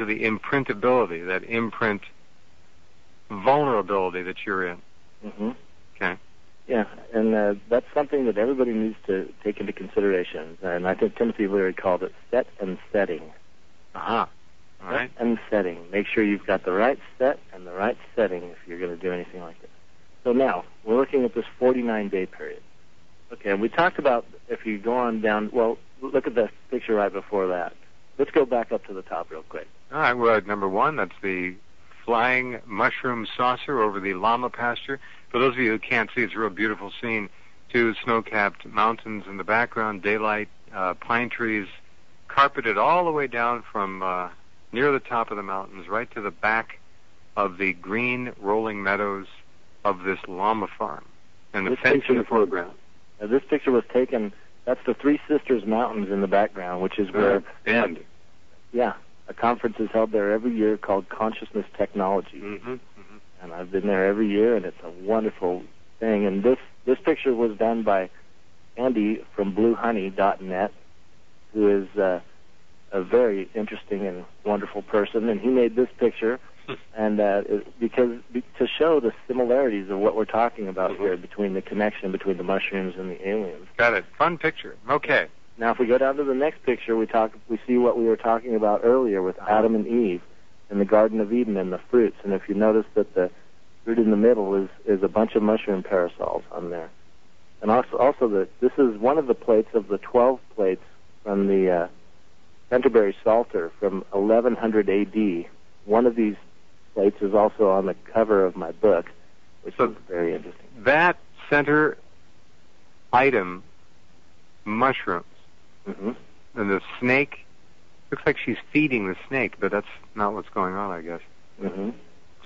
the imprintability, that imprint vulnerability that you're in. Mm-hmm. Okay. Yeah, and that's something that everybody needs to take into consideration. And I think Timothy Leary called it set and setting. Aha. All right. Set and setting. Make sure you've got the right set and the right setting if you're going to do anything like this. So now, we're looking at this 49-day period. Okay, and we talked about if you go on down, well, look at the picture right before that. Let's go back up to the top real quick. All right, well, number one, that's the flying mushroom saucer over the llama pasture. For those of you who can't see, it's a real beautiful scene. Two snow-capped mountains in the background, daylight, pine trees, carpeted all the way down from near the top of the mountains right to the back of the green rolling meadows of this llama farm. And the fence in the foreground. This picture was taken, that's the Three Sisters Mountains in the background, which is where... Bend. Yeah, a conference is held there every year called Consciousness Technology. Mm-hmm. Mm-hmm. And I've been there every year, and it's a wonderful thing. And this picture was done by Andy from BlueHoney.net, who is a very interesting and wonderful person. And he made this picture, and to show the similarities of what we're talking about here between the connection between the mushrooms and the aliens. Got it. Fun picture. Okay. Now, if we go down to the next picture, we see what we were talking about earlier with Adam and Eve in the Garden of Eden and the fruits. And if you notice that the fruit in the middle is a bunch of mushroom parasols on there. And also this is one of the plates of the 12 plates from the Canterbury Psalter from 1100 A.D. One of these plates is also on the cover of my book, which is very interesting. That center item, mushrooms, mm-hmm. and the snake, looks like she's feeding the snake, but that's not what's going on, I guess. Mm-hmm.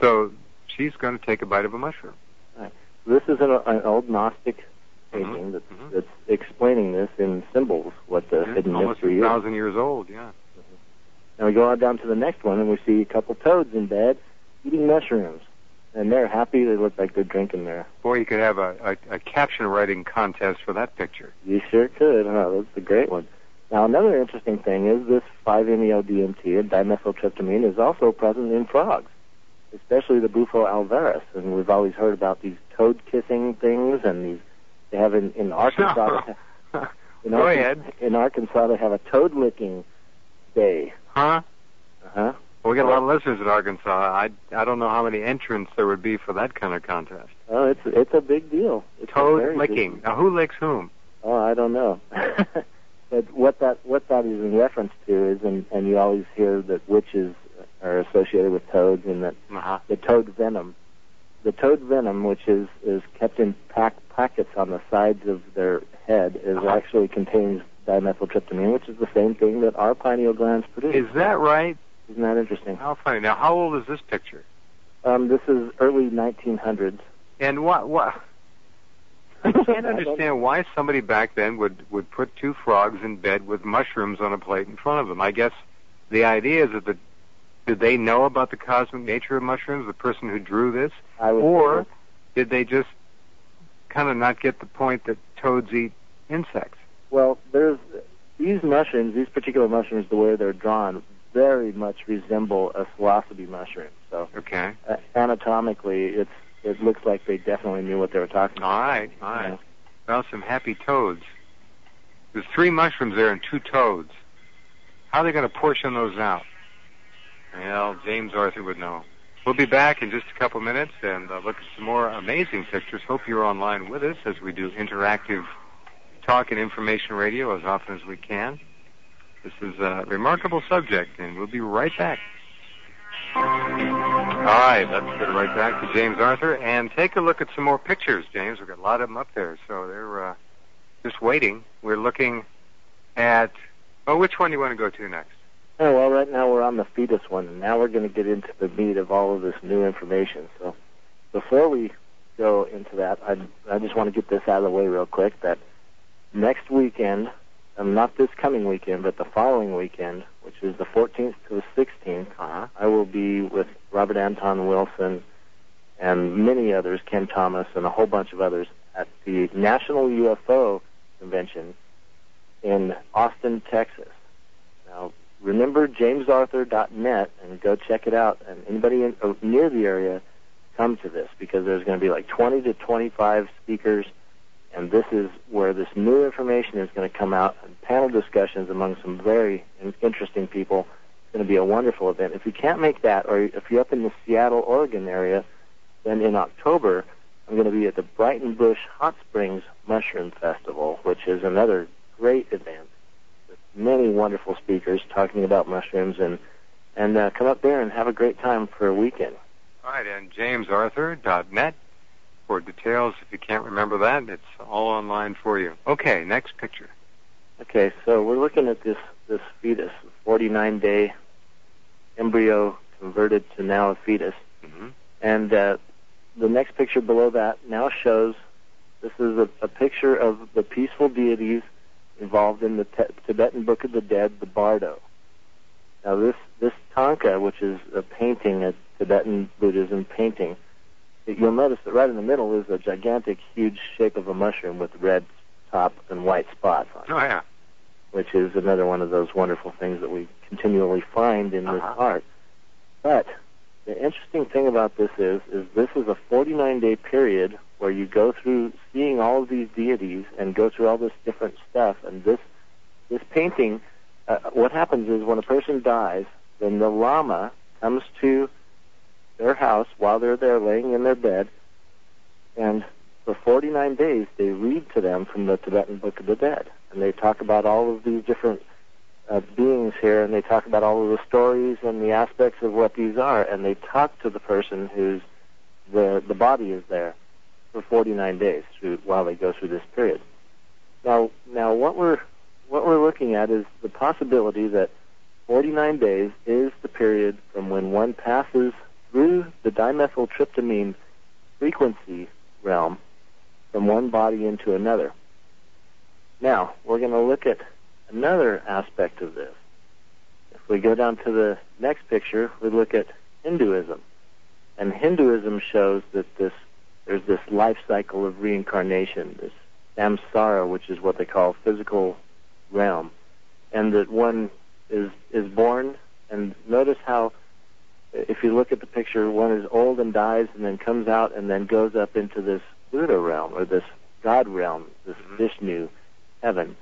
So she's going to take a bite of a mushroom. Right. This is an old Gnostic painting that's explaining this in symbols, what the hidden mystery is. Almost 1,000 years old, yeah. Mm-hmm. Now we go on down to the next one, and we see a couple toads in bed eating mushrooms. And they're happy. They look like they're drinking there. Boy, you could have a caption writing contest for that picture. You sure could. That's a great one. Now, another interesting thing is this 5-MeO-DMT and dimethyltryptamine is also present in frogs, especially the Bufo alvarez. And we've always heard about these toad-kissing things, and they have in Arkansas. Go ahead. In Arkansas, they have a toad-licking day. Huh? Uh-huh. Well, we got a lot of listeners in Arkansas. I don't know how many entrants there would be for that kind of contest. Oh, it's a big deal. It's toad licking. Now, who licks whom? Oh, I don't know. But what that is in reference to is, and you always hear that witches are associated with toads, and that the toad venom, which is kept in packets on the sides of their head, actually contains dimethyltryptamine, which is the same thing that our pineal glands produce. Is that right? Isn't that interesting? How funny. Now, how old is this picture? This is early 1900s. And what? I can't understand why somebody back then would put two frogs in bed with mushrooms on a plate in front of them. I guess the idea is that did they know about the cosmic nature of mushrooms, the person who drew this? Or did they just kind of not get the point that toads eat insects? Well, these mushrooms, these particular mushrooms, the way they're drawn, very much resemble a psilocybe mushroom. So anatomically, it looks like they definitely knew what they were talking about. All right. Yeah. Well, some happy toads. There's 3 mushrooms there and 2 toads. How are they going to portion those out? Well, James Arthur would know. We'll be back in just a couple minutes and look at some more amazing pictures. Hope you're online with us as we do interactive talk and information radio as often as we can. This is a remarkable subject, and we'll be right back. All right, let's get right back to James Arthur and take a look at some more pictures, James. We've got a lot of them up there, so they're just waiting. We're looking at... Oh, which one do you want to go to next? Oh, well, right now we're on the fetus one, and now we're going to get into the meat of all of this new information. So before we go into that, I just want to get this out of the way real quick, that next weekend... not this coming weekend, but the following weekend, which is the 14th to the 16th, I will be with Robert Anton Wilson and many others, Ken Thomas and a whole bunch of others, at the National UFO Convention in Austin, Texas. Now, remember jamesarthur.net and go check it out. And anybody near the area, come to this, because there's going to be like 20 to 25 speakers, and this is where this new information is going to come out, and panel discussions among some very interesting people. It's going to be a wonderful event. If you can't make that, or if you're up in the Seattle, Oregon area, then in October, I'm going to be at the Brighton Bush Hot Springs Mushroom Festival, which is another great event with many wonderful speakers talking about mushrooms, and come up there and have a great time for a weekend. All right, and jamesarthur.net for details. If you can't remember that, it's all online for you. Okay, next picture. Okay, so we're looking at this fetus, 49-day embryo converted to now a fetus. Mm-hmm. And the next picture below that now shows, this is a picture of the peaceful deities involved in the Tibetan Book of the Dead, the Bardo. Now this tanka, which is a painting, a Tibetan Buddhism painting, you'll notice that right in the middle is a gigantic, huge shape of a mushroom with red top and white spots on it. Oh, yeah. Which is another one of those wonderful things that we continually find in this art. But the interesting thing about this is this is a 49-day period where you go through seeing all of these deities and go through all this different stuff. And this painting, what happens is when a person dies, then the lama comes to their house while they're there laying in their bed, and for 49 days they read to them from the Tibetan Book of the Dead. And they talk about all of these different beings here, and they talk about all of the stories and the aspects of what these are, and they talk to the person whose the body is there for 49 days while they go through this period. Now what we're looking at is the possibility that 49 days is the period from when one passes through the dimethyltryptamine frequency realm from one body into another. Now, we're going to look at another aspect of this. If we go down to the next picture, we look at Hinduism. And Hinduism shows that there's this life cycle of reincarnation, this samsara, which is what they call physical realm, and that one is born, and notice how, if you look at the picture, one is old and dies and then comes out and then goes up into this Buddha realm, or this God realm, this Vishnu heaven,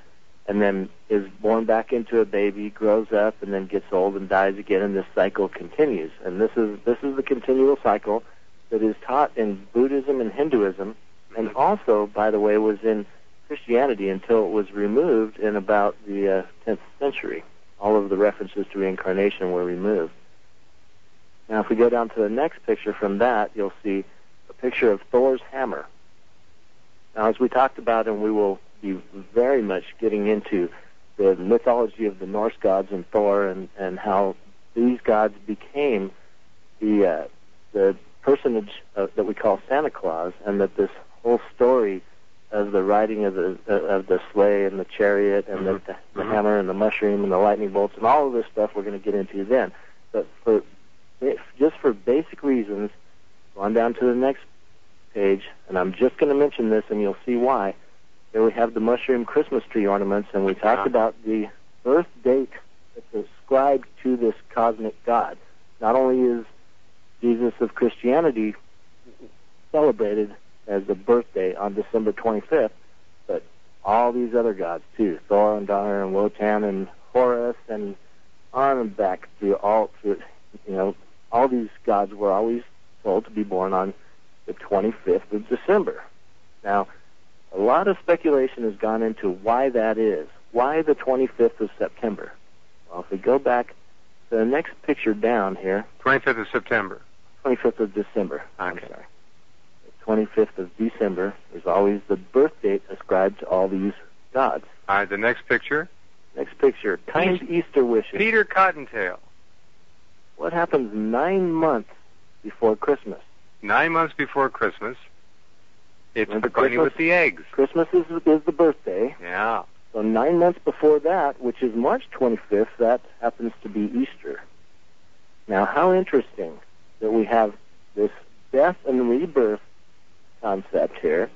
and then is born back into a baby, grows up, and then gets old and dies again, and this cycle continues. And this is the continual cycle that is taught in Buddhism and Hinduism, and also, by the way, was in Christianity until it was removed in about the 10th century. All of the references to reincarnation were removed. Now, if we go down to the next picture from that, you'll see a picture of Thor's hammer. Now, as we talked about, and we will be very much getting into the mythology of the Norse gods and Thor, and how these gods became the personage that we call Santa Claus, and that this whole story of the riding of the sleigh and the chariot and the hammer and the mushroom and the lightning bolts and all of this stuff we're going to get into then. But just for basic reasons, go on down to the next page, and I'm just going to mention this, and you'll see why. Here we have the mushroom Christmas tree ornaments, and we talked about the birth date that's ascribed to this cosmic God. Not only is Jesus of Christianity celebrated as the birthday on December 25th, but all these other gods too, Thor and Donner and Wotan and Horus, and on and back through all these gods were always told to be born on the 25th of December. Now, a lot of speculation has gone into why that is. Why the 25th of September? Well, if we go back to the next picture down here. 25th of September. 25th of December. Okay. I'm sorry. The 25th of December is always the birth date ascribed to all these gods. All right, the next picture. Next picture. Kind Easter wishes. Peter Cottontail. What happens 9 months before Christmas? 9 months before Christmas. It's Remember the bunny Christmas? with the eggs. Christmas is the birthday. Yeah. So 9 months before that, which is March 25th, that happens to be Easter. Now, how interesting that we have this death and rebirth concept here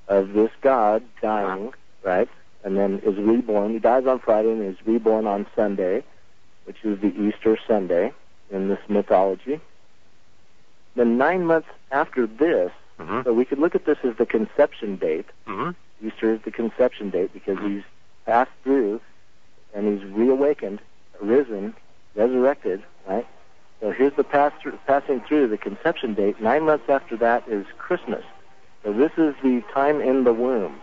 of this God dying, right, and then is reborn. He dies on Friday and is reborn on Sunday. which is the Easter Sunday in this mythology. Then 9 months after this, so we could look at this as the conception date. Easter is the conception date because he's passed through and he's reawakened, risen, resurrected, right? So here's the passing through, the conception date. 9 months after that is Christmas. So this is the time in the womb.